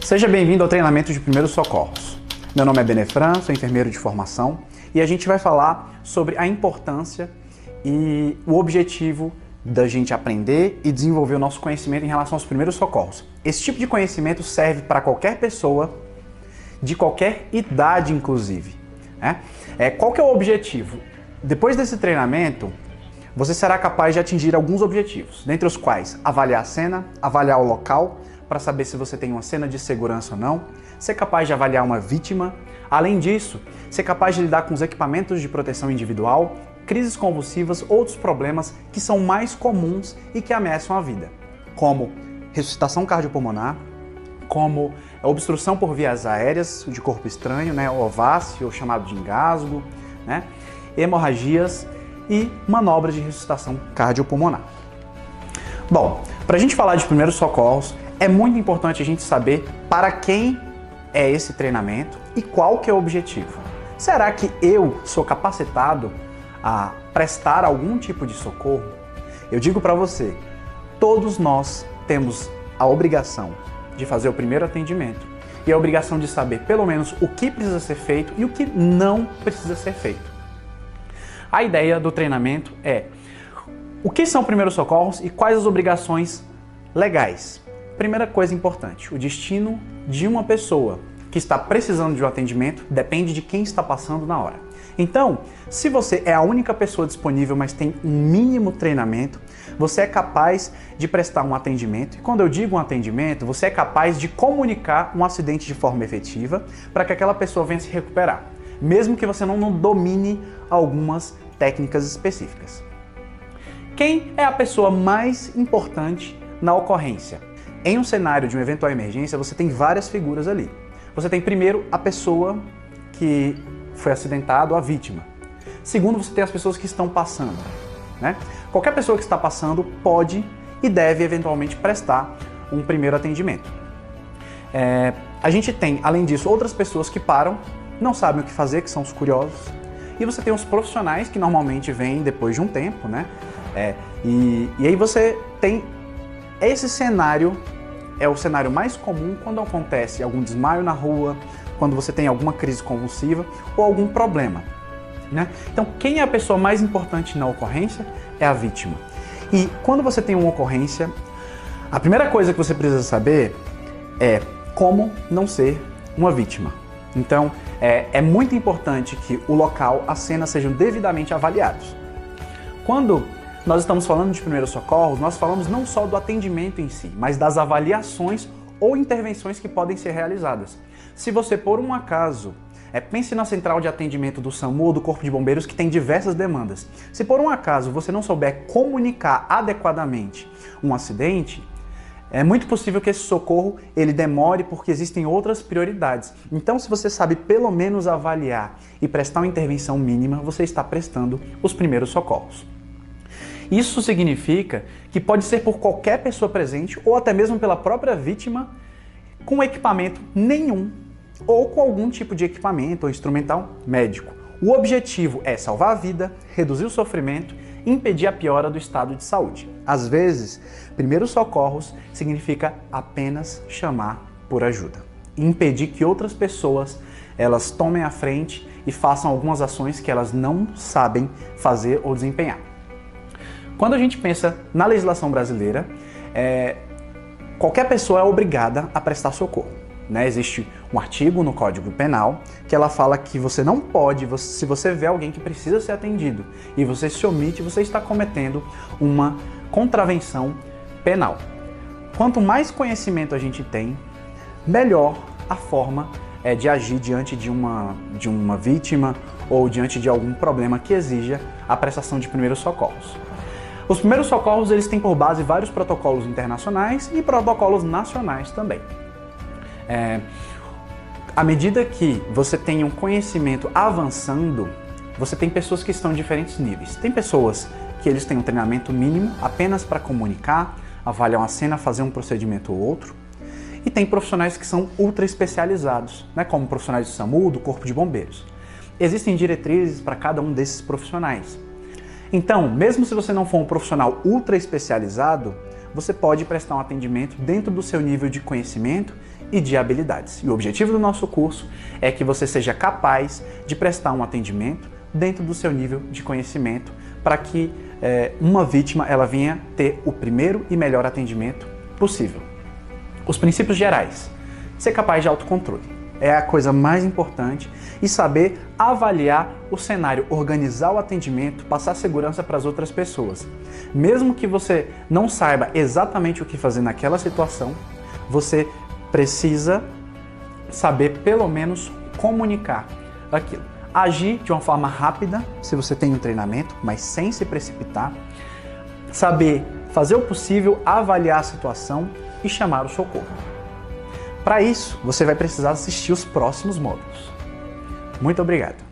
Seja bem-vindo ao treinamento de primeiros socorros. Meu nome é Benefran, sou enfermeiro de formação e a gente vai falar sobre a importância e o objetivo da gente aprender e desenvolver o nosso conhecimento em relação aos primeiros socorros. Esse tipo de conhecimento serve para qualquer pessoa, de qualquer idade inclusive. Qual que é o objetivo? Depois desse treinamento, você será capaz de atingir alguns objetivos, dentre os quais avaliar a cena, avaliar o local, para saber se você tem uma cena de segurança ou não, ser capaz de avaliar uma vítima, além disso, ser capaz de lidar com os equipamentos de proteção individual, crises convulsivas, outros problemas que são mais comuns e que ameaçam a vida, como ressuscitação cardiopulmonar, como obstrução por vias aéreas de corpo estranho, ováceo, ou chamado de engasgo, hemorragias e manobras de ressuscitação cardiopulmonar. Bom, para a gente falar de primeiros socorros, é muito importante a gente saber para quem é esse treinamento e qual que é o objetivo. Será que eu sou capacitado a prestar algum tipo de socorro? Eu digo para você, todos nós temos a obrigação de fazer o primeiro atendimento e a obrigação de saber pelo menos o que precisa ser feito e o que não precisa ser feito. A ideia do treinamento é o que são primeiros socorros e quais as obrigações legais. Primeira coisa importante, o destino de uma pessoa que está precisando de um atendimento depende de quem está passando na hora. Então, se você é a única pessoa disponível, mas tem um mínimo treinamento, você é capaz de prestar um atendimento. E quando eu digo um atendimento, você é capaz de comunicar um acidente de forma efetiva para que aquela pessoa venha se recuperar, mesmo que você não domine algumas técnicas específicas. Quem é a pessoa mais importante na ocorrência? Em um cenário de uma eventual emergência, você tem várias figuras ali. Você tem primeiro a pessoa que foi acidentada, a vítima. Segundo, você tem as pessoas que estão passando. Qualquer pessoa que está passando pode e deve eventualmente prestar um primeiro atendimento. A gente tem, além disso, outras pessoas que param, não sabem o que fazer, que são os curiosos. E você tem os profissionais que normalmente vêm depois de um tempo, E aí você tem esse cenário, é o cenário mais comum quando acontece algum desmaio na rua, quando você tem alguma crise convulsiva ou algum problema. Então, quem é a pessoa mais importante na ocorrência é a vítima. E quando você tem uma ocorrência, a primeira coisa que você precisa saber é como não ser uma vítima. Então, é muito importante que o local, a cena sejam devidamente avaliados. Quando nós estamos falando de primeiros socorros, nós falamos não só do atendimento em si, mas das avaliações ou intervenções que podem ser realizadas. Se você, por um acaso, pense na central de atendimento do SAMU ou do Corpo de Bombeiros, que tem diversas demandas. Se por um acaso você não souber comunicar adequadamente um acidente, é muito possível que esse socorro ele demore porque existem outras prioridades. Então, se você sabe pelo menos avaliar e prestar uma intervenção mínima, você está prestando os primeiros socorros. Isso significa que pode ser por qualquer pessoa presente ou até mesmo pela própria vítima com equipamento nenhum ou com algum tipo de equipamento ou instrumental médico. O objetivo é salvar a vida, reduzir o sofrimento e impedir a piora do estado de saúde. Às vezes, primeiros socorros significa apenas chamar por ajuda e impedir que outras pessoas elas tomem a frente e façam algumas ações que elas não sabem fazer ou desempenhar. Quando a gente pensa na legislação brasileira, qualquer pessoa é obrigada a prestar socorro. Existe um artigo no Código Penal que ela fala que você não pode, se você vê alguém que precisa ser atendido e você se omite, você está cometendo uma contravenção penal. Quanto mais conhecimento a gente tem, melhor a forma de agir diante de uma vítima ou diante de algum problema que exija a prestação de primeiros socorros. Os primeiros socorros eles têm por base vários protocolos internacionais e protocolos nacionais também. À medida que você tem um conhecimento avançando, você tem pessoas que estão em diferentes níveis. Tem pessoas que eles têm um treinamento mínimo apenas para comunicar, avaliar uma cena, fazer um procedimento ou outro. E tem profissionais que são ultra especializados, como profissionais do SAMU, do Corpo de Bombeiros. Existem diretrizes para cada um desses profissionais. Então, mesmo se você não for um profissional ultra especializado, você pode prestar um atendimento dentro do seu nível de conhecimento e de habilidades. E o objetivo do nosso curso é que você seja capaz de prestar um atendimento dentro do seu nível de conhecimento para que uma vítima ela venha ter o primeiro e melhor atendimento possível. Os princípios gerais. Ser capaz de autocontrole. É a coisa mais importante e saber avaliar o cenário, organizar o atendimento, passar segurança para as outras pessoas. Mesmo que você não saiba exatamente o que fazer naquela situação, você precisa saber pelo menos comunicar aquilo. Agir de uma forma rápida, se você tem um treinamento, mas sem se precipitar. Saber fazer o possível, avaliar a situação e chamar o socorro. Para isso, você vai precisar assistir os próximos módulos. Muito obrigado!